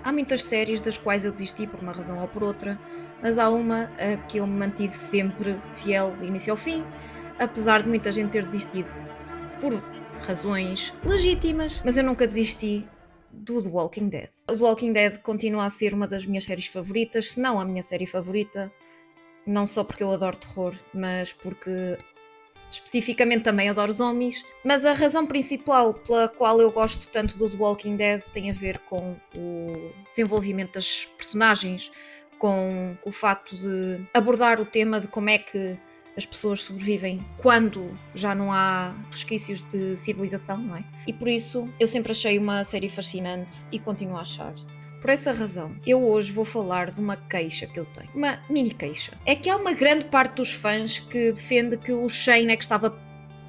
Há muitas séries das quais eu desisti por uma razão ou por outra, mas há uma a que eu me mantive sempre fiel de início ao fim, apesar de muita gente ter desistido por razões legítimas, mas eu nunca desisti do The Walking Dead. O The Walking Dead continua a ser uma das minhas séries favoritas, se não a minha série favorita, não só porque eu adoro terror, mas porque especificamente também adoro zombies, mas a razão principal pela qual eu gosto tanto do The Walking Dead tem a ver com o desenvolvimento das personagens, com o facto de abordar o tema de como é que as pessoas sobrevivem quando já não há resquícios de civilização, não é? E por isso eu sempre achei uma série fascinante e continuo a achar. Por essa razão, eu hoje vou falar de uma queixa que eu tenho. Uma mini queixa. É que há uma grande parte dos fãs que defende que o Shane é que estava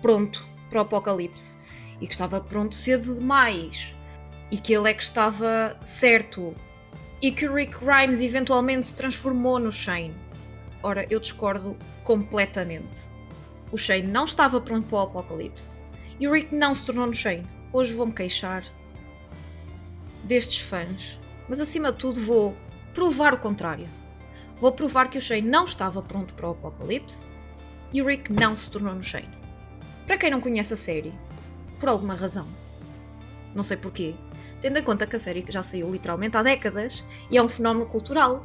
pronto para o apocalipse. E que estava pronto cedo demais. E que ele é que estava certo. E que o Rick Grimes eventualmente se transformou no Shane. Ora, eu discordo completamente. O Shane não estava pronto para o apocalipse. E o Rick não se tornou no Shane. Hoje vou-me queixar destes fãs. Mas acima de tudo vou provar o contrário. Vou provar que o Shane não estava pronto para o apocalipse e o Rick não se tornou no Shane. Para quem não conhece a série, por alguma razão, não sei porquê, tendo em conta que a série já saiu literalmente há décadas e é um fenómeno cultural,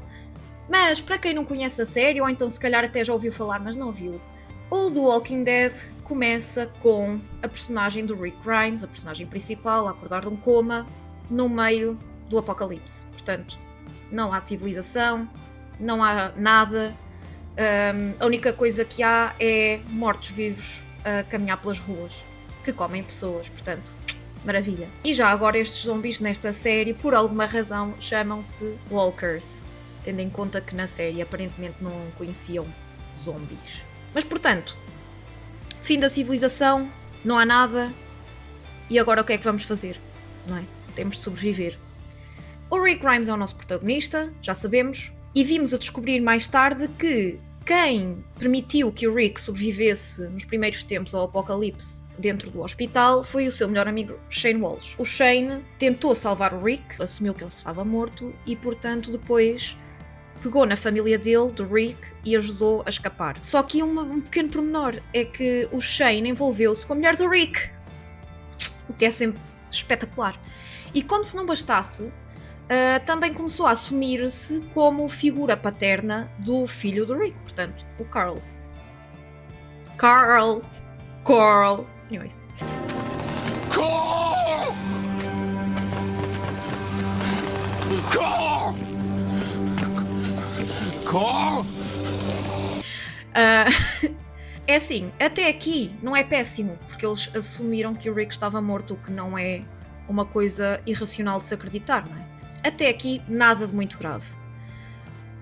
mas para quem não conhece a série, ou então se calhar até já ouviu falar mas não viu, o The Walking Dead começa com a personagem do Rick Grimes, a personagem principal, a acordar de um coma, no meio do apocalipse. Portanto, não há civilização, não há nada, a única coisa que há é mortos-vivos a caminhar pelas ruas, que comem pessoas, portanto, maravilha. E já agora estes zombies nesta série, por alguma razão, chamam-se Walkers, tendo em conta que na série aparentemente não conheciam zombies. Mas portanto, fim da civilização, não há nada, e agora o que é que vamos fazer? Não é? Temos de sobreviver. O Rick Grimes é o nosso protagonista, já sabemos, e vimos a descobrir mais tarde que quem permitiu que o Rick sobrevivesse nos primeiros tempos ao apocalipse dentro do hospital foi o seu melhor amigo Shane Walsh. O Shane tentou salvar o Rick, assumiu que ele estava morto e, portanto, depois pegou na família dele, do Rick, e ajudou a escapar. Só que um pequeno pormenor é que o Shane envolveu-se com a mulher do Rick, o que é sempre espetacular. E como se não bastasse, também começou a assumir-se como figura paterna do filho do Rick, portanto, o Carl. Anyways. Carl! Carl! Carl! É assim, até aqui não é péssimo, porque eles assumiram que o Rick estava morto, o que não é uma coisa irracional de se acreditar, não é? Até aqui, nada de muito grave.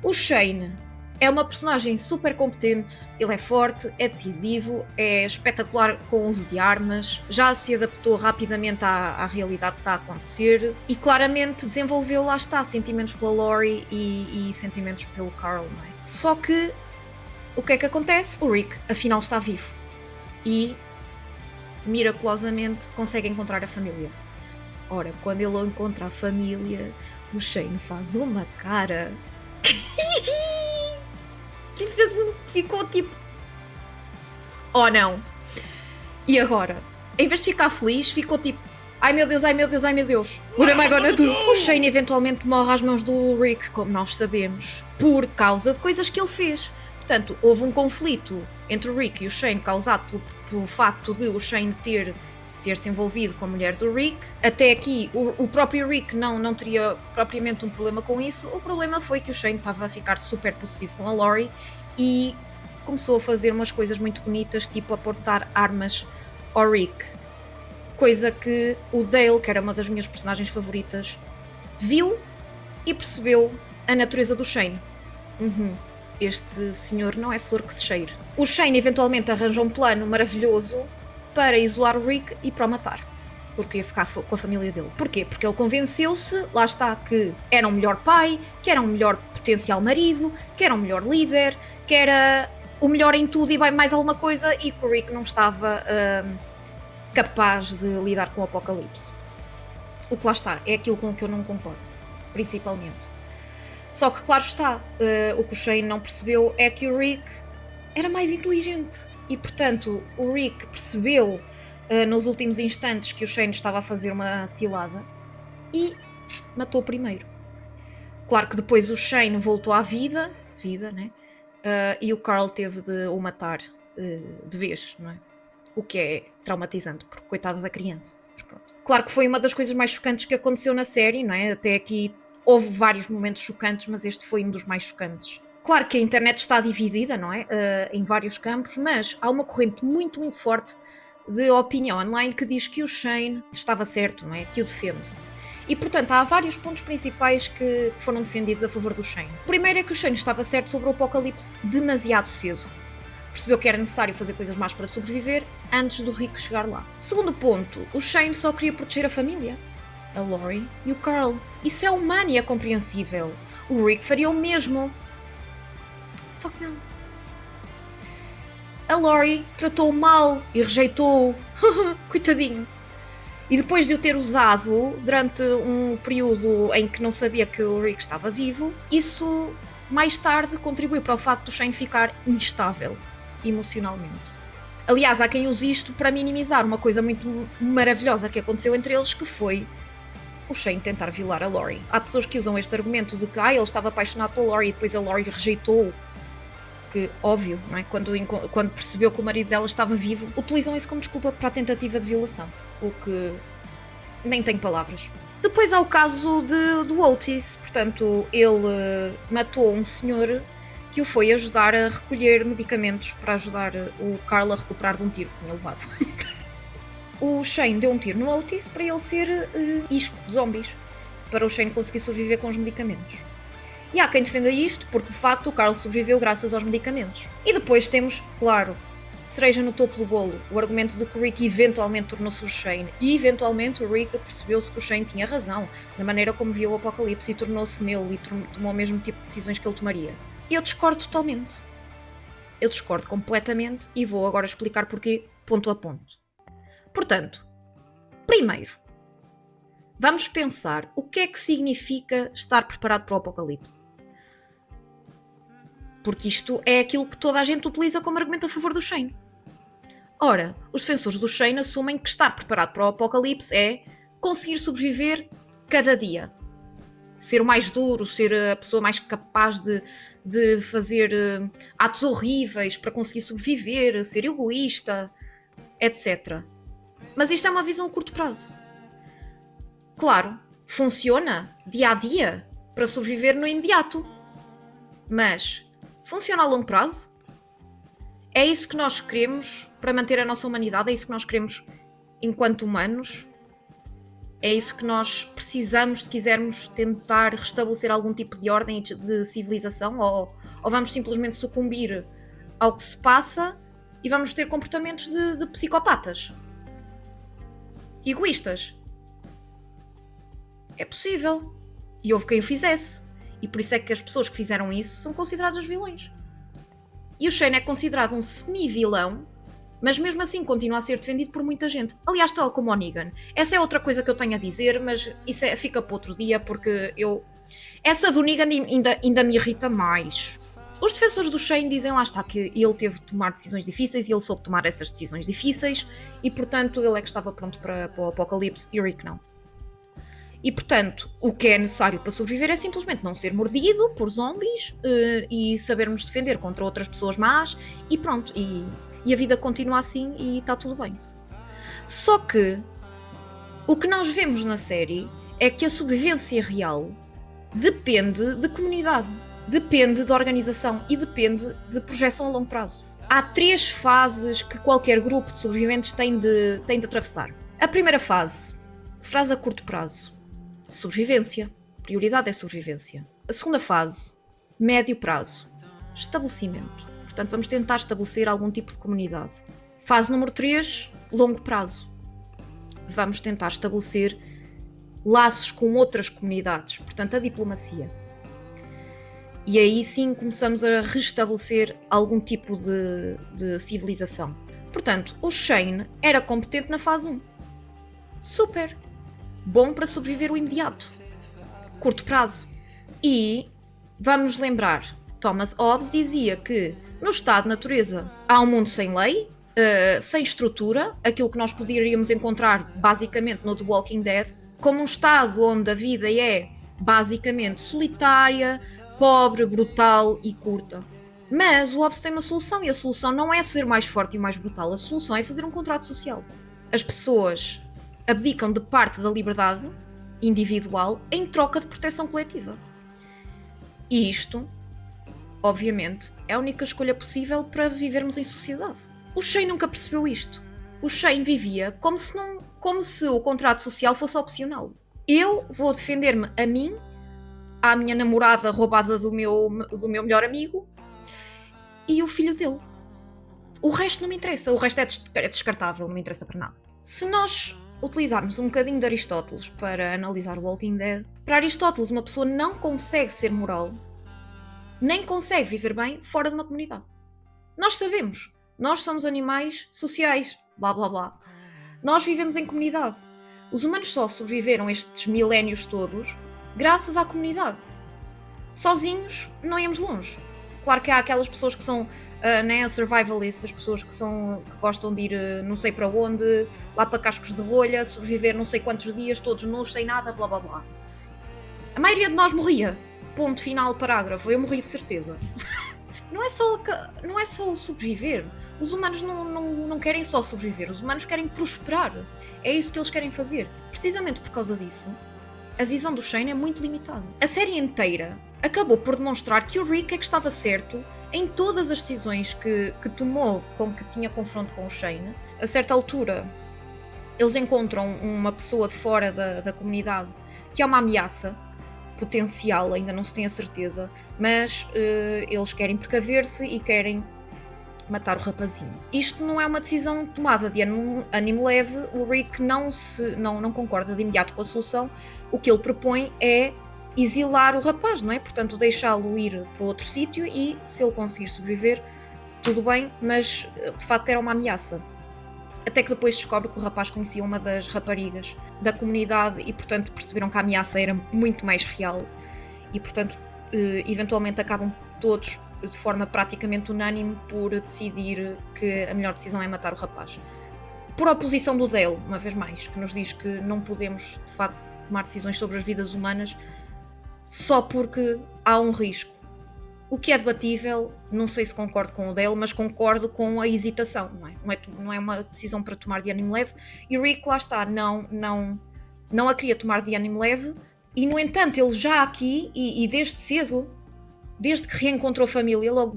O Shane é uma personagem super competente, ele é forte, é decisivo, é espetacular com o uso de armas, já se adaptou rapidamente à realidade que está a acontecer e claramente desenvolveu, lá está, sentimentos pela Lori e sentimentos pelo Carl, não é? Só que, o que é que acontece? O Rick, afinal, está vivo e, miraculosamente, consegue encontrar a família. Ora, quando ele encontra a família, o Shane faz uma cara que ficou tipo, oh não. E agora, em vez de ficar feliz, ficou tipo, ai meu Deus, ai meu Deus, ai meu Deus, what am I gonna do? O Shane eventualmente morre às mãos do Rick, como nós sabemos, por causa de coisas que ele fez. Portanto, houve um conflito entre o Rick e o Shane causado pelo facto de o Shane ter-se envolvido com a mulher do Rick. Até aqui, o próprio Rick não teria propriamente um problema com isso. O problema foi que o Shane estava a ficar super possessivo com a Lori e começou a fazer umas coisas muito bonitas, tipo apontar armas ao Rick. Coisa que o Dale, que era uma das minhas personagens favoritas, viu e percebeu a natureza do Shane. Este senhor não é flor que se cheire. O Shane eventualmente arranja um plano maravilhoso para isolar o Rick e para o matar, porque ia ficar com a família dele. Porquê? Porque ele convenceu-se, lá está, que era um melhor pai, que era um melhor potencial marido, que era um melhor líder, que era o melhor em tudo e bem mais alguma coisa, e que o Rick não estava capaz de lidar com o apocalipse. O que lá está, é aquilo com que eu não concordo. principalmente. Só que, claro está, o que o Shane não percebeu é que o Rick era mais inteligente. E, portanto, o Rick percebeu nos últimos instantes que o Shane estava a fazer uma cilada e matou primeiro. Claro que depois o Shane voltou à vida, né? E o Carl teve de o matar de vez, não é? O que é traumatizante, porque coitada da criança. Claro que foi uma das coisas mais chocantes que aconteceu na série, não é? Até aqui houve vários momentos chocantes, mas este foi um dos mais chocantes. Claro que a internet está dividida, não é? Em vários campos, mas há uma corrente muito, muito forte de opinião online que diz que o Shane estava certo, não é? Que o defende. E, portanto, há vários pontos principais que foram defendidos a favor do Shane. O primeiro é que o Shane estava certo sobre o apocalipse demasiado cedo. Percebeu que era necessário fazer coisas más para sobreviver antes do Rick chegar lá. Segundo ponto, o Shane só queria proteger a família. A Lori e o Carl. Isso é humano e é compreensível. O Rick faria o mesmo. Só que não. A Lori tratou-o mal e rejeitou-o. Coitadinho. E depois de o ter usado durante um período em que não sabia que o Rick estava vivo, isso mais tarde contribuiu para o facto do Shane ficar instável emocionalmente. Aliás, há quem use isto para minimizar uma coisa muito maravilhosa que aconteceu entre eles, que foi o Shane tentar violar a Lori. Há pessoas que usam este argumento de que ele estava apaixonado pela Lori e depois a Lori rejeitou, que óbvio, não é? Quando percebeu que o marido dela estava vivo, utilizam isso como desculpa para a tentativa de violação, o que nem tem palavras. Depois há o caso do Otis, portanto, ele matou um senhor que o foi ajudar a recolher medicamentos para ajudar o Carl a recuperar de um tiro que tinha levado. O Shane deu um tiro no Otis para ele ser isco de zombies, para o Shane conseguir sobreviver com os medicamentos. E há quem defenda isto, porque de facto o Carl sobreviveu graças aos medicamentos. E depois temos, claro, cereja no topo do bolo, o argumento de que o Rick eventualmente tornou-se o Shane, e eventualmente o Rick percebeu-se que o Shane tinha razão na maneira como viu o apocalipse e tornou-se nele e tomou o mesmo tipo de decisões que ele tomaria. Eu discordo totalmente. Eu discordo completamente e vou agora explicar porquê, ponto a ponto. Portanto, primeiro, vamos pensar o que é que significa estar preparado para o apocalipse. Porque isto é aquilo que toda a gente utiliza como argumento a favor do Shane. Ora, os defensores do Shane assumem que estar preparado para o apocalipse é conseguir sobreviver cada dia. Ser o mais duro, ser a pessoa mais capaz de fazer atos horríveis para conseguir sobreviver, ser egoísta, etc. Mas isto é uma visão a curto prazo. Claro, funciona dia a dia para sobreviver no imediato. Mas funciona a longo prazo? É isso que nós queremos para manter a nossa humanidade? É isso que nós queremos enquanto humanos? É isso que nós precisamos se quisermos tentar restabelecer algum tipo de ordem e de civilização? Ou vamos simplesmente sucumbir ao que se passa e vamos ter comportamentos de psicopatas? Egoístas? É possível. E houve quem o fizesse. E por isso é que as pessoas que fizeram isso são consideradas vilões. E o Shane é considerado um semi-vilão, mas mesmo assim continua a ser defendido por muita gente. Aliás, tal como o Negan. Essa é outra coisa que eu tenho a dizer, mas isso fica para outro dia, porque essa do Negan ainda me irrita mais. Os defensores do Shane dizem, lá está, que ele teve de tomar decisões difíceis e ele soube tomar essas decisões difíceis e, portanto, ele é que estava pronto para o apocalipse e o Rick não. E, portanto, o que é necessário para sobreviver é simplesmente não ser mordido por zombies e sabermos defender contra outras pessoas más e pronto. E a vida continua assim e está tudo bem. Só que o que nós vemos na série é que a sobrevivência real depende de comunidade, depende de organização e depende de projeção a longo prazo. Há 3 fases que qualquer grupo de sobreviventes tem de atravessar. A primeira fase a curto prazo. Sobrevivência. Prioridade é sobrevivência. A segunda fase, médio prazo. Estabelecimento. Portanto, vamos tentar estabelecer algum tipo de comunidade. Fase número 3, longo prazo. Vamos tentar estabelecer laços com outras comunidades. Portanto, a diplomacia. E aí sim começamos a restabelecer algum tipo de civilização. Portanto, o Shane era competente na fase 1. Super! Bom para sobreviver o imediato. curto prazo. E vamos lembrar, Thomas Hobbes dizia que no estado de natureza há um mundo sem lei, sem estrutura, aquilo que nós poderíamos encontrar basicamente no The Walking Dead, como um estado onde a vida é basicamente solitária, pobre, brutal e curta. Mas o Hobbes tem uma solução, e a solução não é ser mais forte e mais brutal, a solução é fazer um contrato social. As pessoas abdicam de parte da liberdade individual em troca de proteção coletiva. E isto, obviamente, é a única escolha possível para vivermos em sociedade. O Shane nunca percebeu isto. O Shane vivia como se o contrato social fosse opcional. Eu vou defender-me a mim, à minha namorada roubada do meu melhor amigo e o filho dele. O resto não me interessa, o resto é descartável, não me interessa para nada. Se nós utilizarmos um bocadinho de Aristóteles para analisar o Walking Dead, para Aristóteles uma pessoa não consegue ser moral, nem consegue viver bem fora de uma comunidade. Nós sabemos, nós somos animais sociais, blá blá blá. Nós vivemos em comunidade. Os humanos só sobreviveram estes milénios todos graças à comunidade. Sozinhos não íamos longe. Claro que há aquelas pessoas que são survivalists, as pessoas que gostam de ir não sei para onde, lá para cascos de rolha, sobreviver não sei quantos dias, todos nus, sem nada, blá blá blá. A maioria de nós morria. Ponto final, parágrafo. Eu morri de certeza. Não é só o sobreviver. Os humanos não querem só sobreviver. Os humanos querem prosperar. É isso que eles querem fazer. Precisamente por causa disso, a visão do Shane é muito limitada. A série inteira acabou por demonstrar que o Rick é que estava certo em todas as decisões que tomou com que tinha confronto com o Shane. A certa altura, eles encontram uma pessoa de fora da comunidade que é uma ameaça potencial, ainda não se tem a certeza, mas eles querem precaver-se e querem matar o rapazinho. Isto não é uma decisão tomada de ânimo leve. O Rick não concorda de imediato com a solução. O que ele propõe é exilar o rapaz, não é? Portanto, deixá-lo ir para outro sítio e, se ele conseguir sobreviver, tudo bem, mas de facto era uma ameaça. Até que depois descobre que o rapaz conhecia uma das raparigas da comunidade e, portanto, perceberam que a ameaça era muito mais real e, portanto, eventualmente acabam todos de forma praticamente unânime por decidir que a melhor decisão é matar o rapaz. Por oposição do Dale, uma vez mais, que nos diz que não podemos, de facto, tomar decisões sobre as vidas humanas só porque há um risco. O que é debatível, não sei se concordo com o Dale, mas concordo com a hesitação, não é uma decisão para tomar de ânimo leve, e o Rick, lá está, não a queria tomar de ânimo leve, e no entanto ele já aqui, e desde cedo, desde que reencontrou a família, logo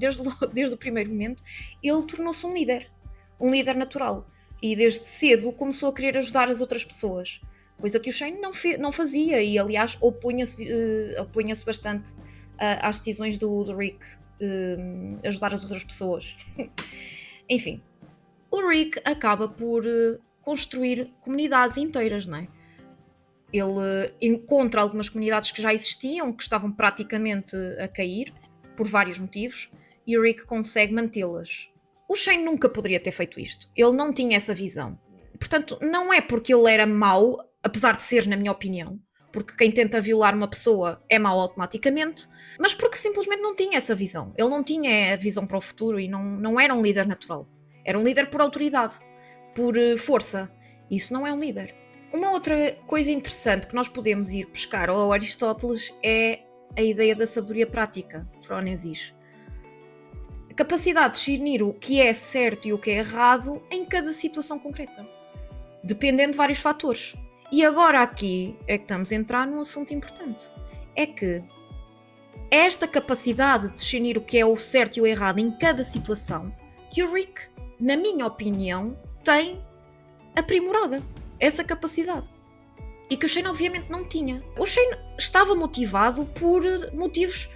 desde o primeiro momento, ele tornou-se um líder natural, e desde cedo começou a querer ajudar as outras pessoas, coisa que o Shane não fazia, e aliás opunha-se bastante às decisões do Rick ajudar as outras pessoas. Enfim, o Rick acaba por construir comunidades inteiras, não é? Ele encontra algumas comunidades que já existiam, que estavam praticamente a cair, por vários motivos, e o Rick consegue mantê-las. O Shane nunca poderia ter feito isto. Ele não tinha essa visão. Portanto, não é porque ele era mau, apesar de ser, na minha opinião, porque quem tenta violar uma pessoa é mau automaticamente, mas porque simplesmente não tinha essa visão. Ele não tinha a visão para o futuro e não era um líder natural. Era um líder por autoridade, por força. Isso não é um líder. Uma outra coisa interessante que nós podemos ir pescar ao Aristóteles é a ideia da sabedoria prática, Phronesis. A capacidade de discernir o que é certo e o que é errado em cada situação concreta, dependendo de vários fatores. E agora aqui é que estamos a entrar num assunto importante. É que esta capacidade de discernir o que é o certo e o errado em cada situação, que o Rick, na minha opinião, tem aprimorada. Essa capacidade. E que o Shane obviamente não tinha. O Shane estava motivado por motivos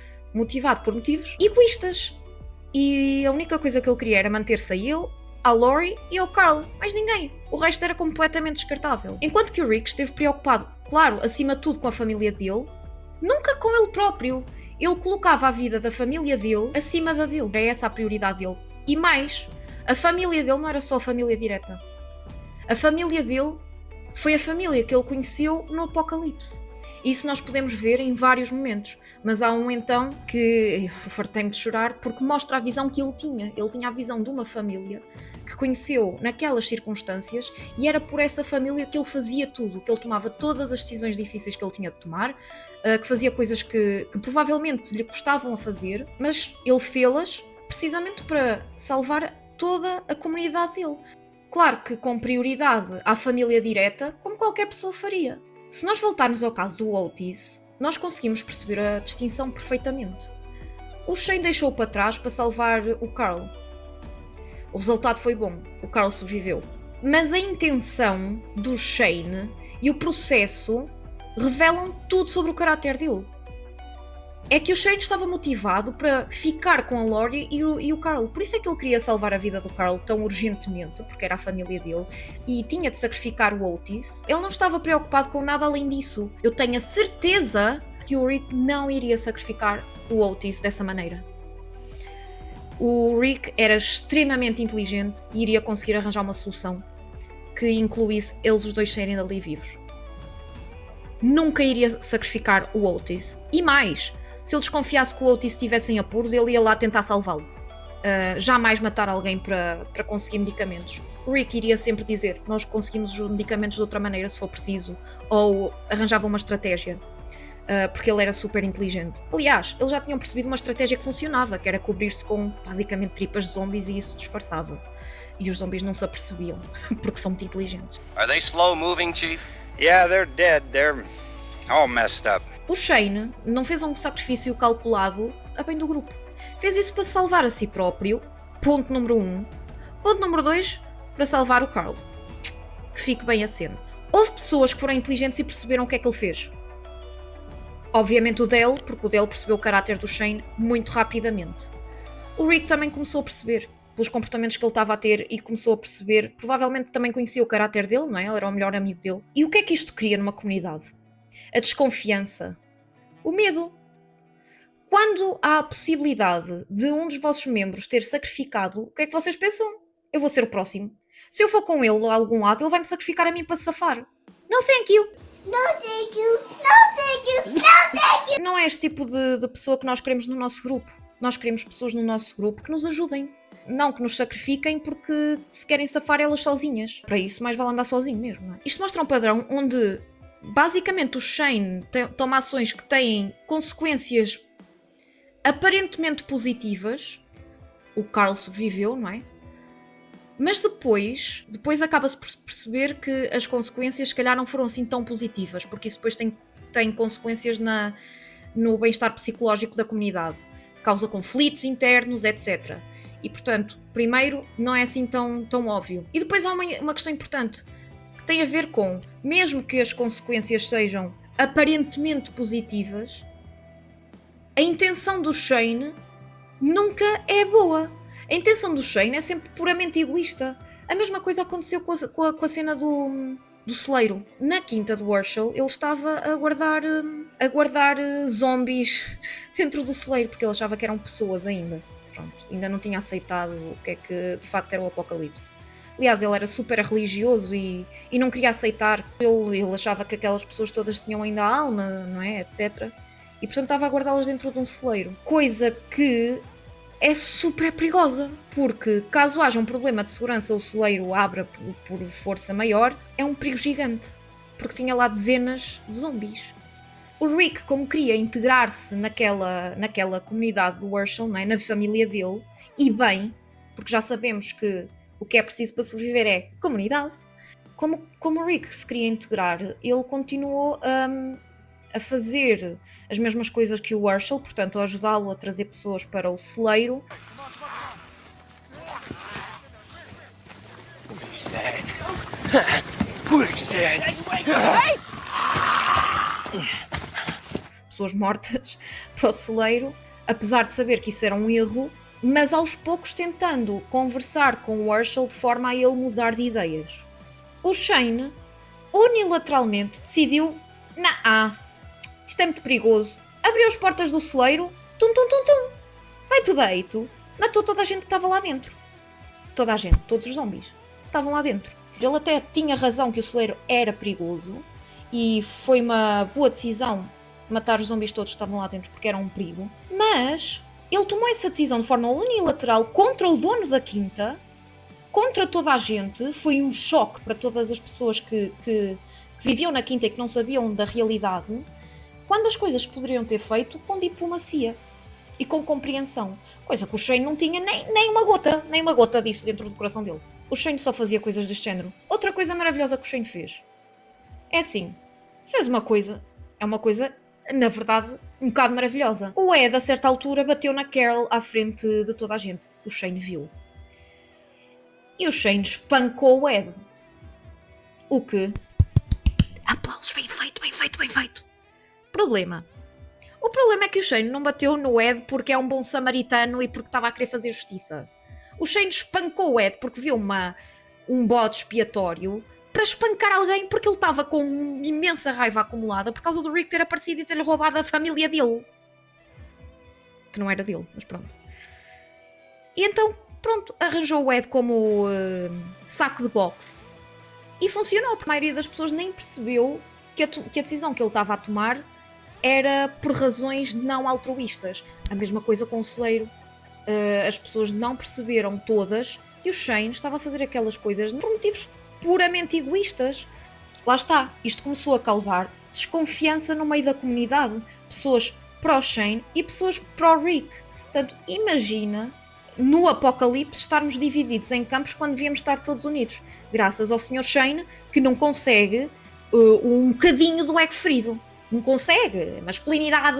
egoístas. E a única coisa que ele queria era manter-se a ele, a Lori e ao Carl. Mais ninguém. O resto era completamente descartável. Enquanto que o Rick esteve preocupado, claro, acima de tudo com a família dele, nunca com ele próprio. Ele colocava a vida da família dele acima da dele. Era essa a prioridade dele. E mais, a família dele não era só a família direta. A família dele foi a família que ele conheceu no Apocalipse. Isso nós podemos ver em vários momentos, mas há um então que eu fartei-me de chorar porque mostra a visão que ele tinha. Ele tinha a visão de uma família que conheceu naquelas circunstâncias e era por essa família que ele fazia tudo, que ele tomava todas as decisões difíceis que ele tinha de tomar, que fazia coisas que provavelmente lhe custavam a fazer, mas ele fê-las precisamente para salvar toda a comunidade dele. Claro que com prioridade à família direta, como qualquer pessoa faria. Se nós voltarmos ao caso do Otis, nós conseguimos perceber a distinção perfeitamente. O Shane deixou para trás para salvar o Carl. O resultado foi bom, o Carl sobreviveu. Mas a intenção do Shane e o processo revelam tudo sobre o caráter dele. É que o Shane estava motivado para ficar com a Lori e o Carl. Por isso é que ele queria salvar a vida do Carl tão urgentemente, porque era a família dele, e tinha de sacrificar o Otis. Ele não estava preocupado com nada além disso. Eu tenho a certeza que o Rick não iria sacrificar o Otis dessa maneira. O Rick era extremamente inteligente e iria conseguir arranjar uma solução que incluísse eles os dois serem ali vivos. Nunca iria sacrificar o Otis. E mais, se ele desconfiasse que o Otis estivesse em apuros, ele ia lá tentar salvá-lo. Jamais matar alguém para conseguir medicamentos. O Rick iria sempre dizer: nós conseguimos os medicamentos de outra maneira se for preciso, ou arranjava uma estratégia, porque ele era super inteligente. Aliás, eles já tinham percebido uma estratégia que funcionava, que era cobrir-se com basicamente tripas de zombies, e isso disfarçava. E os zombies não se apercebiam, porque são muito inteligentes. Are they slow moving, Chief? Yeah, they're dead. They're all messed up. O Shane não fez um sacrifício calculado a bem do grupo. Fez isso para salvar a si próprio, ponto número 1. Ponto número 2, para salvar o Carl. Que fique bem assente. Houve pessoas que foram inteligentes e perceberam o que é que ele fez. Obviamente o Dale, porque o Dale percebeu o caráter do Shane muito rapidamente. O Rick também começou a perceber, pelos comportamentos que ele estava a ter, e começou a perceber, provavelmente também conhecia o caráter dele, não é? Ele era o melhor amigo dele. E o que é que isto cria numa comunidade? A desconfiança. O medo. Quando há a possibilidade de um dos vossos membros ter sacrificado, o que é que vocês pensam? Eu vou ser o próximo. Se eu for com ele a algum lado, ele vai me sacrificar a mim para se safar. No thank you! No thank you, no thank you, no thank you. Não é este tipo de pessoa que nós queremos no nosso grupo. Nós queremos pessoas no nosso grupo que nos ajudem. Não que nos sacrifiquem porque se querem safar elas sozinhas. Para isso, mais vale andar sozinho mesmo. Não é? Isto mostra um padrão onde, basicamente, o Shane toma ações que têm consequências aparentemente positivas. O Carl sobreviveu, não é? Mas depois acaba-se por perceber que as consequências, se calhar, não foram assim tão positivas, porque isso depois tem consequências no bem-estar psicológico da comunidade. Causa conflitos internos, etc. E, portanto, primeiro, não é assim tão óbvio. E depois há uma questão importante, que tem a ver com, mesmo que as consequências sejam aparentemente positivas, a intenção do Shane nunca é boa. A intenção do Shane é sempre puramente egoísta. A mesma coisa aconteceu com a cena do celeiro. Na quinta do Herschel, ele estava a guardar zombies dentro do celeiro, porque ele achava que eram pessoas ainda. Pronto, ainda não tinha aceitado o que é que de facto era o apocalipse. Aliás, ele era super religioso e não queria aceitar. Ele achava que aquelas pessoas todas tinham ainda alma, não é? Etc. E portanto estava a guardá-las dentro de um celeiro. Coisa que é super perigosa, porque caso haja um problema de segurança, o celeiro abra por força maior, é um perigo gigante, porque tinha lá dezenas de zombies. O Rick, como queria integrar-se naquela comunidade do Herschel, não é? Na família dele, e bem, porque já sabemos que o que é preciso para sobreviver é comunidade. Como o Rick se queria integrar, ele continuou a fazer as mesmas coisas que o Herschel, portanto a ajudá-lo a trazer pessoas para o celeiro. Pessoas mortas para o celeiro, apesar de saber que isso era um erro, mas aos poucos tentando conversar com o Herschel de forma a ele mudar de ideias. O Shane unilateralmente decidiu: isto é muito perigoso. Abriu as portas do celeiro, vai tudo deito, matou toda a gente que estava lá dentro. Toda a gente, todos os zombies estavam lá dentro. Ele até tinha razão que o celeiro era perigoso e foi uma boa decisão matar os zombies todos que estavam lá dentro porque eram um perigo, mas ele tomou essa decisão de forma unilateral contra o dono da quinta, contra toda a gente. Foi um choque para todas as pessoas que viviam na quinta e que não sabiam da realidade, quando as coisas poderiam ter feito com diplomacia e com compreensão, coisa que o Shane não tinha nem uma gota disso dentro do coração dele. O Shane só fazia coisas deste género. Outra coisa maravilhosa que o Shane fez é assim, fez uma coisa, é uma coisa, na verdade, um bocado maravilhosa. O Ed, a certa altura, bateu na Carol à frente de toda a gente. O Shane viu. E o Shane espancou o Ed. O que? Aplausos, bem feito, bem feito, bem feito. Problema. O problema é que o Shane não bateu no Ed porque é um bom samaritano e porque estava a querer fazer justiça. O Shane espancou o Ed porque viu um bode expiatório para espancar alguém porque ele estava com imensa raiva acumulada por causa do Rick ter aparecido e ter-lhe roubado a família dele. Que não era dele, mas pronto. E então, pronto, arranjou o Ed como saco de boxe. E funcionou, porque a maioria das pessoas nem percebeu que a decisão que ele estava a tomar era por razões não altruístas. A mesma coisa com o celeiro. As pessoas não perceberam todas que o Shane estava a fazer aquelas coisas por motivos puramente egoístas. Lá está, isto começou a causar desconfiança no meio da comunidade. Pessoas pró-Shane e pessoas pró-Rick. Portanto, imagina no apocalipse estarmos divididos em campos quando devíamos estar todos unidos. Graças ao Sr. Shane, que não consegue um bocadinho do ego ferido. Não consegue. Masculinidade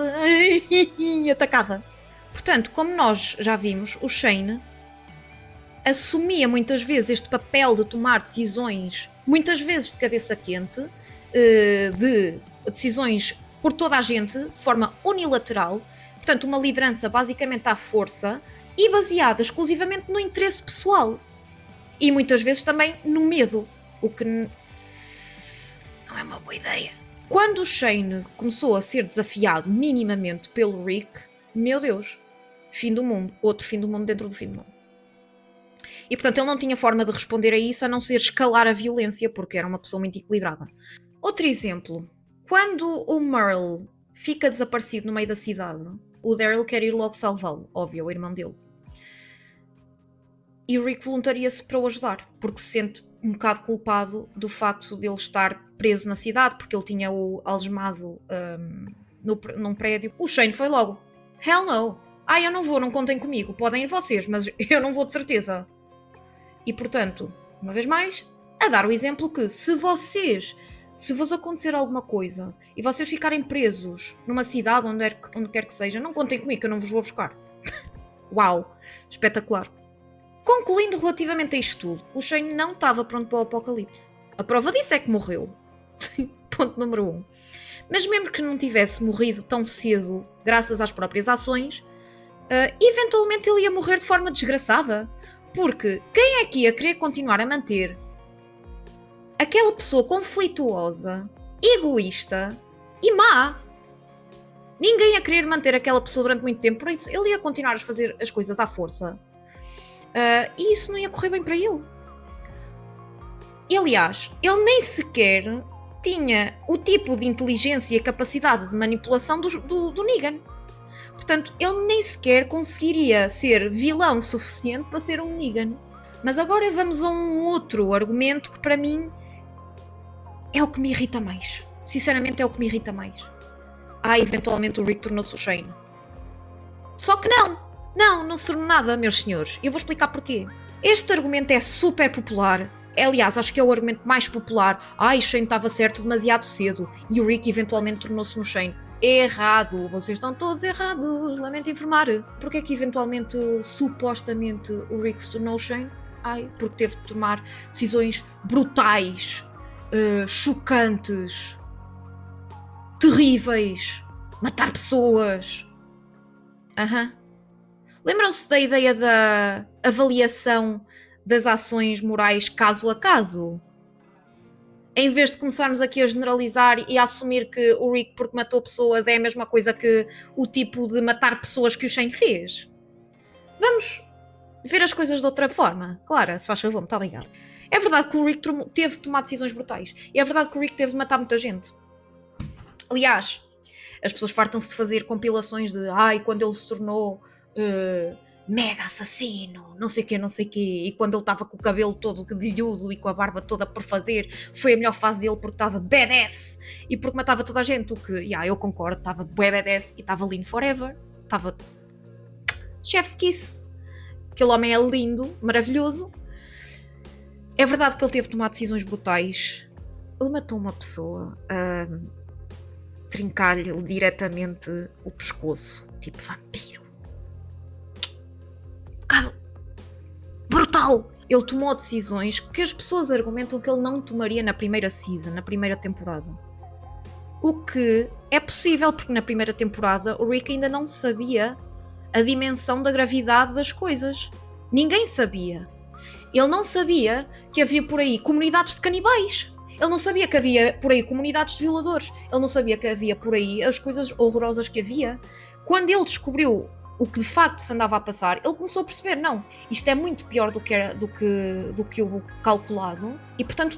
atacada. Portanto, como nós já vimos, o Shane assumia muitas vezes este papel de tomar decisões, muitas vezes de cabeça quente, de decisões por toda a gente, de forma unilateral. Portanto, uma liderança basicamente à força e baseada exclusivamente no interesse pessoal. E muitas vezes também no medo, o que não é uma boa ideia. Quando o Shane começou a ser desafiado minimamente pelo Rick, meu Deus, fim do mundo, outro fim do mundo dentro do fim do mundo. E portanto ele não tinha forma de responder a isso a não ser escalar a violência, porque era uma pessoa muito equilibrada. Outro exemplo, quando o Merle fica desaparecido no meio da cidade, o Daryl quer ir logo salvá-lo, óbvio, é o irmão dele. E o Rick voluntaria-se para o ajudar, porque se sente um bocado culpado do facto de ele estar preso na cidade, porque ele tinha o algemado num prédio. O Shane foi logo. Hell no. Eu não vou, não contem comigo. Podem ir vocês, mas eu não vou de certeza. E portanto, uma vez mais, a dar o exemplo que se vos acontecer alguma coisa e vocês ficarem presos numa cidade, onde quer que seja, não contem comigo que eu não vos vou buscar. Uau, espetacular. Concluindo relativamente a isto tudo, o Shane não estava pronto para o apocalipse. A prova disso é que morreu. Ponto número 1. Mas mesmo que não tivesse morrido tão cedo, graças às próprias ações, eventualmente ele ia morrer de forma desgraçada. Porque quem é que ia querer continuar a manter aquela pessoa conflituosa, egoísta e má? Ninguém ia querer manter aquela pessoa durante muito tempo, por isso ele ia continuar a fazer as coisas à força. E isso não ia correr bem para ele. E, aliás, ele nem sequer tinha o tipo de inteligência e capacidade de manipulação do Negan. Portanto, ele nem sequer conseguiria ser vilão suficiente para ser um Negan. Mas agora vamos a um outro argumento que para mim é o que me irrita mais. Sinceramente é o que me irrita mais. Eventualmente o Rick tornou-se o Shane. Só que não se tornou nada, meus senhores. Eu vou explicar porquê. Este argumento é super popular. Aliás, acho que é o argumento mais popular. Shane estava certo demasiado cedo e o Rick eventualmente tornou-se um Shane. Errado, vocês estão todos errados, lamento informar. Porque é que eventualmente, supostamente, o Rick se tornou Shane? Porque teve de tomar decisões brutais, chocantes, terríveis, matar pessoas. Lembram-se da ideia da avaliação das ações morais caso a caso? Em vez de começarmos aqui a generalizar e a assumir que o Rick, porque matou pessoas, é a mesma coisa que o tipo de matar pessoas que o Shane fez. Vamos ver as coisas de outra forma. Clara, se faz favor, muito obrigada. É verdade que o Rick teve de tomar decisões brutais. E é verdade que o Rick teve de matar muita gente. Aliás, as pessoas fartam-se de fazer compilações de quando ele se tornou mega assassino, não sei o quê, e quando ele estava com o cabelo todo gadilhudo e com a barba toda por fazer, foi a melhor fase dele porque estava badass e porque matava toda a gente, o que, eu concordo, estava bué badass e estava lindo forever, estava chef's kiss, aquele homem é lindo, maravilhoso. É verdade que ele teve de tomar decisões brutais, ele matou uma pessoa a trincar-lhe diretamente o pescoço, tipo vampiro. Bocado brutal. Ele tomou decisões que as pessoas argumentam que ele não tomaria na primeira season, na primeira temporada. O que é possível, porque na primeira temporada o Rick ainda não sabia a dimensão da gravidade das coisas. Ninguém sabia. Ele não sabia que havia por aí comunidades de canibais. Ele não sabia que havia por aí comunidades de violadores. Ele não sabia que havia por aí as coisas horrorosas que havia. Quando ele descobriu o que de facto se andava a passar, ele começou a perceber, não, isto é muito pior do que o calculado e, portanto,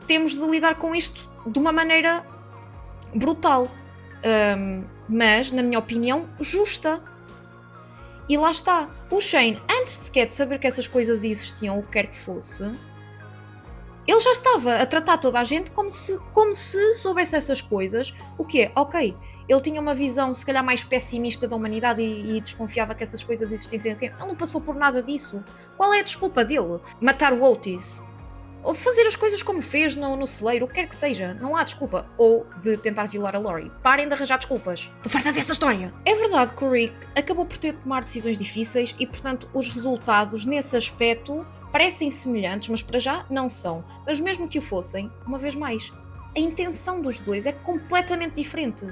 temos de lidar com isto de uma maneira brutal, mas, na minha opinião, justa. E lá está. O Shane, antes sequer de saber que essas coisas existiam, o que quer que fosse, ele já estava a tratar toda a gente como se soubesse essas coisas. O quê? Ok. Ele tinha uma visão, se calhar, mais pessimista da humanidade e desconfiava que essas coisas existissem assim. Ele não passou por nada disso. Qual é a desculpa dele? Matar o Otis? Ou fazer as coisas como fez no celeiro? O que quer que seja. Não há desculpa. Ou de tentar violar a Lori. Parem de arranjar desculpas. Estou farta dessa história. É verdade que o Rick acabou por ter de tomar decisões difíceis e, portanto, os resultados, nesse aspecto, parecem semelhantes, mas para já não são. Mas mesmo que o fossem, uma vez mais, a intenção dos dois é completamente diferente.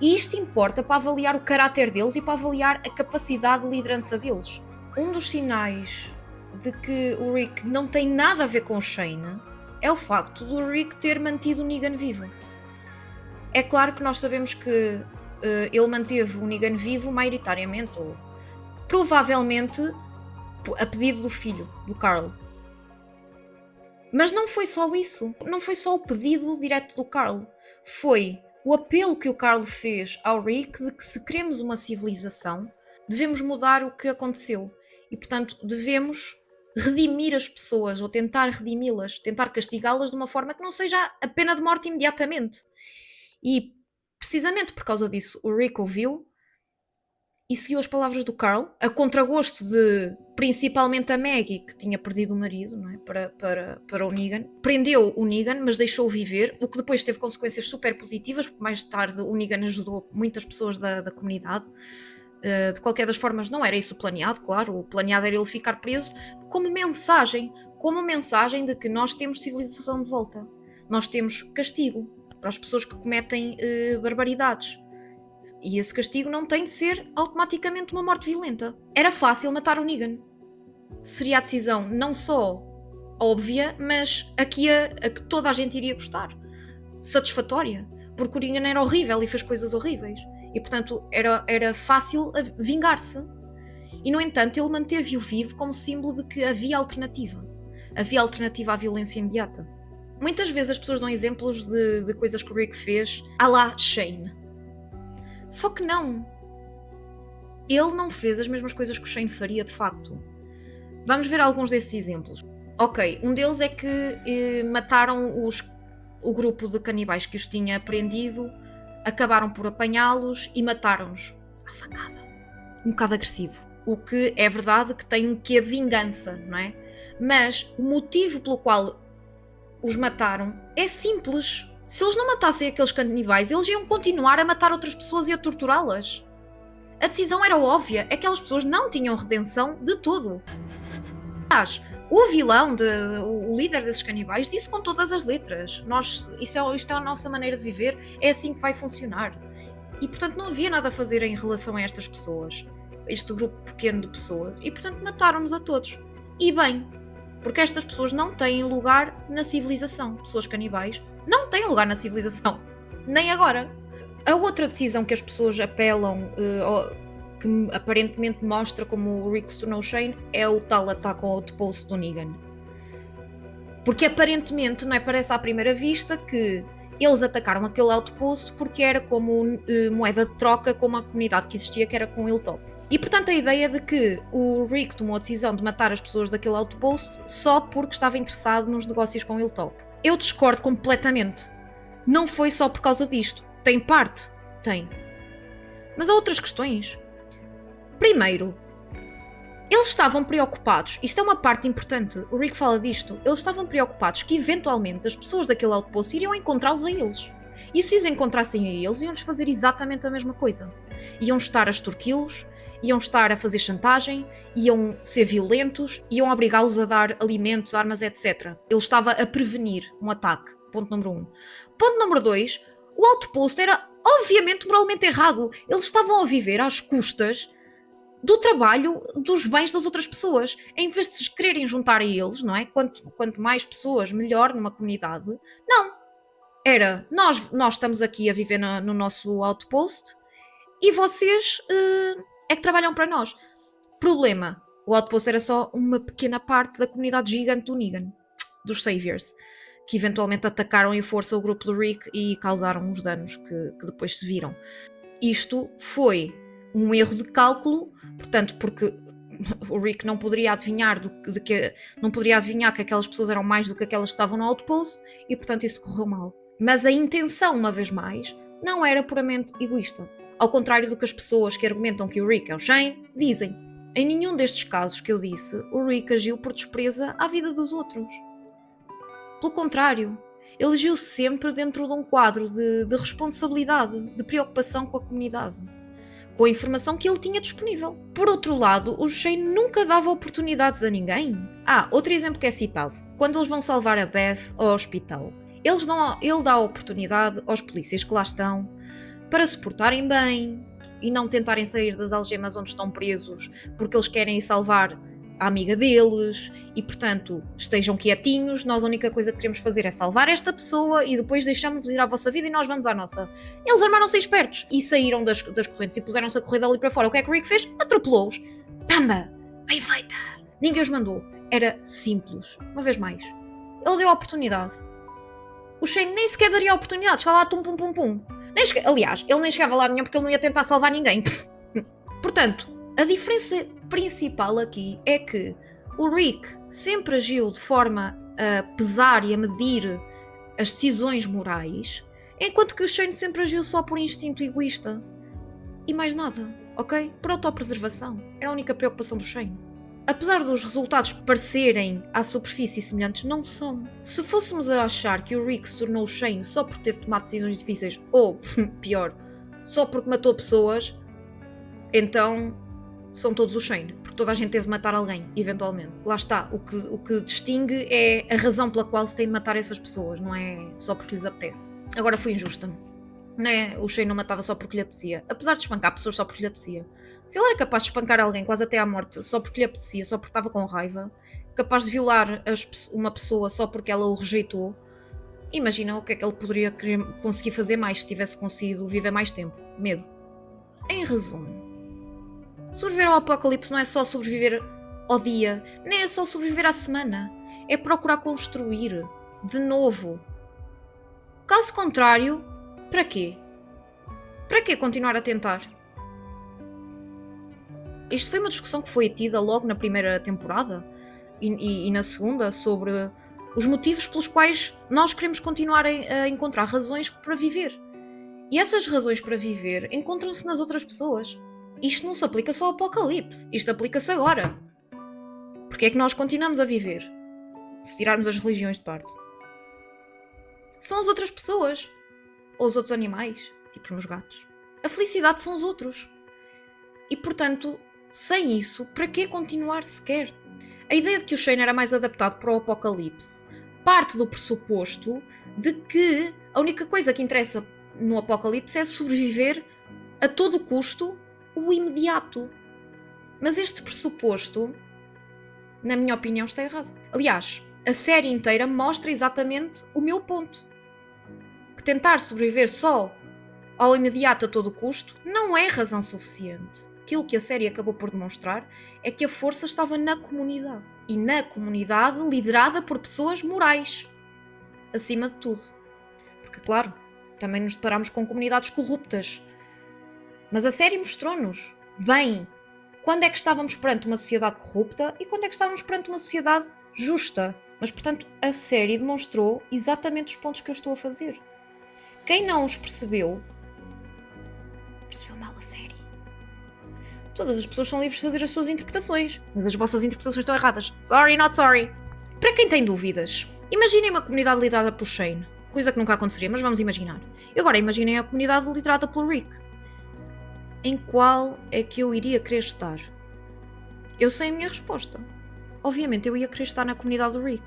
E isto importa para avaliar o caráter deles e para avaliar a capacidade de liderança deles. Um dos sinais de que o Rick não tem nada a ver com o Shane é o facto do Rick ter mantido o Negan vivo. É claro que nós sabemos que ele manteve o Negan vivo maioritariamente, ou provavelmente a pedido do filho, do Carl. Mas não foi só isso. Não foi só o pedido direto do Carl. Foi o apelo que o Carl fez ao Rick de que, se queremos uma civilização, devemos mudar o que aconteceu. E, portanto, devemos redimir as pessoas, ou tentar redimi-las, tentar castigá-las de uma forma que não seja a pena de morte imediatamente. E, precisamente por causa disso, o Rick ouviu e seguiu as palavras do Carl, a contragosto de, principalmente, a Maggie, que tinha perdido o marido, não é? para o Negan. Prendeu o Negan, mas deixou-o viver, o que depois teve consequências super positivas, porque mais tarde o Negan ajudou muitas pessoas da comunidade. De qualquer das formas, não era isso planeado, claro. O planeado era ele ficar preso como mensagem de que nós temos civilização de volta. Nós temos castigo para as pessoas que cometem barbaridades. E esse castigo não tem de ser automaticamente uma morte violenta. Era fácil matar o Negan. Seria a decisão não só óbvia, mas a que toda a gente iria gostar. Satisfatória. Porque o Negan era horrível e fez coisas horríveis. E, portanto, era fácil vingar-se. E, no entanto, ele manteve-o vivo como símbolo de que havia alternativa. Havia alternativa à violência imediata. Muitas vezes as pessoas dão exemplos de coisas que o Rick fez à la Shane. Só que não. Ele não fez as mesmas coisas que o Shane faria, de facto. Vamos ver alguns desses exemplos. Ok, um deles é que mataram o grupo de canibais que os tinha prendido, acabaram por apanhá-los e mataram-nos à facada. Um bocado agressivo. O que é verdade que tem um quê de vingança, não é? Mas o motivo pelo qual os mataram é simples. Se eles não matassem aqueles canibais, eles iam continuar a matar outras pessoas e a torturá-las. A decisão era óbvia, aquelas pessoas não tinham redenção de todo. Aliás, o vilão, o líder desses canibais, disse com todas as letras: isto é a nossa maneira de viver, é assim que vai funcionar. E, portanto, não havia nada a fazer em relação a estas pessoas, este grupo pequeno de pessoas, e, portanto, mataram-nos a todos. E bem, porque estas pessoas não têm lugar na civilização. Pessoas canibais não têm lugar na civilização. Nem agora. A outra decisão que as pessoas apelam, que aparentemente mostra como o Rick se tornou Shane, é o tal ataque ao outpost do Negan. Porque aparentemente, não é, parece à primeira vista que Eles atacaram aquele outpost porque era como moeda de troca com uma comunidade que existia, que era com Hilltop. E portanto a ideia de que o Rick tomou a decisão de matar as pessoas daquele outpost só porque estava interessado nos negócios com Hilltop. Eu discordo completamente. Não foi só por causa disto. Tem parte? Tem. Mas há outras questões. Primeiro, eles estavam preocupados, isto é uma parte importante, o Rick fala disto, eles estavam preocupados que eventualmente as pessoas daquele outpost iriam encontrá-los a eles. E se os encontrassem a eles, iam-lhes fazer exatamente a mesma coisa. Iam estar a extorquí-los, iam estar a fazer chantagem, iam ser violentos, iam obrigá-los a dar alimentos, armas, etc. Ele estava a prevenir um ataque. Ponto número 1. Ponto número 2. O outpost era obviamente moralmente errado. Eles estavam a viver às custas do trabalho, dos bens das outras pessoas. Em vez de se quererem juntar a eles, não é? Quanto mais pessoas, melhor numa comunidade. Não. Era, nós estamos aqui a viver no nosso outpost e vocês é que trabalham para nós. Problema, o outpost era só uma pequena parte da comunidade gigante do Negan, dos Saviors, que eventualmente atacaram em força o grupo do Rick e causaram os danos que depois se viram. Isto foi um erro de cálculo, portanto, porque o Rick não poderia adivinhar não poderia adivinhar que aquelas pessoas eram mais do que aquelas que estavam no outpost e, portanto, isso correu mal. Mas a intenção, uma vez mais, não era puramente egoísta. Ao contrário do que as pessoas que argumentam que o Rick é o Shane dizem. Em nenhum destes casos que eu disse, o Rick agiu por desprezo à vida dos outros. Pelo contrário, ele agiu sempre dentro de um quadro de responsabilidade, de preocupação com a comunidade, com a informação que ele tinha disponível. Por outro lado, o Shane nunca dava oportunidades a ninguém. Outro exemplo que é citado. Quando eles vão salvar a Beth ao hospital, ele dá a oportunidade aos polícias que lá estão para se portarem bem e não tentarem sair das algemas onde estão presos porque eles querem ir salvar a amiga deles e, portanto, estejam quietinhos, nós a única coisa que queremos fazer é salvar esta pessoa e depois deixamos-vos ir à vossa vida e nós vamos à nossa. Eles armaram-se espertos e saíram das correntes e puseram-se a correr dali para fora. O que é que o Rick fez? Atropelou-os. Pamba! Bem feita! Ninguém os mandou. Era simples. Uma vez mais. Ele deu a oportunidade. O Shane nem sequer daria a oportunidade. Chegava lá, tum, pum, pum, pum. Aliás, ele nem chegava lá nenhum porque ele não ia tentar salvar ninguém. Portanto, a diferença principal aqui é que o Rick sempre agiu de forma a pesar e a medir as decisões morais, enquanto que o Shane sempre agiu só por instinto egoísta. E mais nada, ok? Por autopreservação. Era a única preocupação do Shane. Apesar dos resultados parecerem à superfície semelhantes, não são. Se fôssemos a achar que o Rick se tornou o Shane só porque teve de tomar decisões difíceis, ou, pior, só porque matou pessoas, então são todos o Shane, porque toda a gente teve de matar alguém, eventualmente. Lá está, o que distingue é a razão pela qual se tem de matar essas pessoas, não é só porque lhes apetece. Agora foi injusta. Não é? O Shane não matava só porque lhe apetecia, apesar de espancar pessoas só porque lhe apetecia. Se ele era capaz de espancar alguém quase até à morte só porque lhe apetecia, só porque estava com raiva, capaz de violar uma pessoa só porque ela o rejeitou, imagina o que é que ele poderia conseguir fazer mais se tivesse conseguido viver mais tempo. Medo. Em resumo, sobreviver ao apocalipse não é só sobreviver ao dia, nem é só sobreviver à semana. É procurar construir de novo. Caso contrário, para quê? Para quê continuar a tentar? Isto foi uma discussão que foi tida logo na primeira temporada e na segunda sobre os motivos pelos quais nós queremos continuar a encontrar razões para viver. E essas razões para viver encontram-se nas outras pessoas. Isto não se aplica só ao apocalipse, isto aplica-se agora. Porque é que nós continuamos a viver? Se tirarmos as religiões de parte. São as outras pessoas. Ou os outros animais, tipo os meus gatos. A felicidade são os outros. E portanto, sem isso, para que continuar sequer? A ideia de que o Shane era mais adaptado para o apocalipse parte do pressuposto de que a única coisa que interessa no apocalipse é sobreviver a todo custo o imediato. Mas este pressuposto, na minha opinião, está errado. Aliás, a série inteira mostra exatamente o meu ponto. Que tentar sobreviver só ao imediato a todo custo não é razão suficiente. Aquilo que a série acabou por demonstrar é que a força estava na comunidade. E na comunidade liderada por pessoas morais. Acima de tudo. Porque, claro, também nos deparamos com comunidades corruptas. Mas a série mostrou-nos bem quando é que estávamos perante uma sociedade corrupta e quando é que estávamos perante uma sociedade justa. Mas, portanto, a série demonstrou exatamente os pontos que eu estou a fazer. Quem não os percebeu, percebeu mal a série. Todas as pessoas são livres de fazer as suas interpretações, mas as vossas interpretações estão erradas. Sorry, not sorry. Para quem tem dúvidas, imaginem uma comunidade liderada por Shane, coisa que nunca aconteceria, mas vamos imaginar. E agora imaginem a comunidade liderada pelo Rick. Em qual é que eu iria querer estar? Eu sei a minha resposta. Obviamente eu ia querer estar na comunidade do Rick.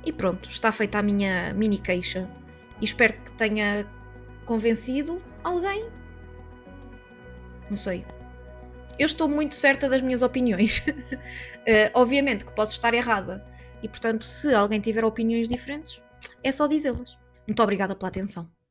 E pronto, está feita a minha mini queixa. E espero que tenha convencido alguém. Não sei. Eu estou muito certa das minhas opiniões. Obviamente que posso estar errada. E portanto, se alguém tiver opiniões diferentes, é só dizê-las. Muito obrigada pela atenção.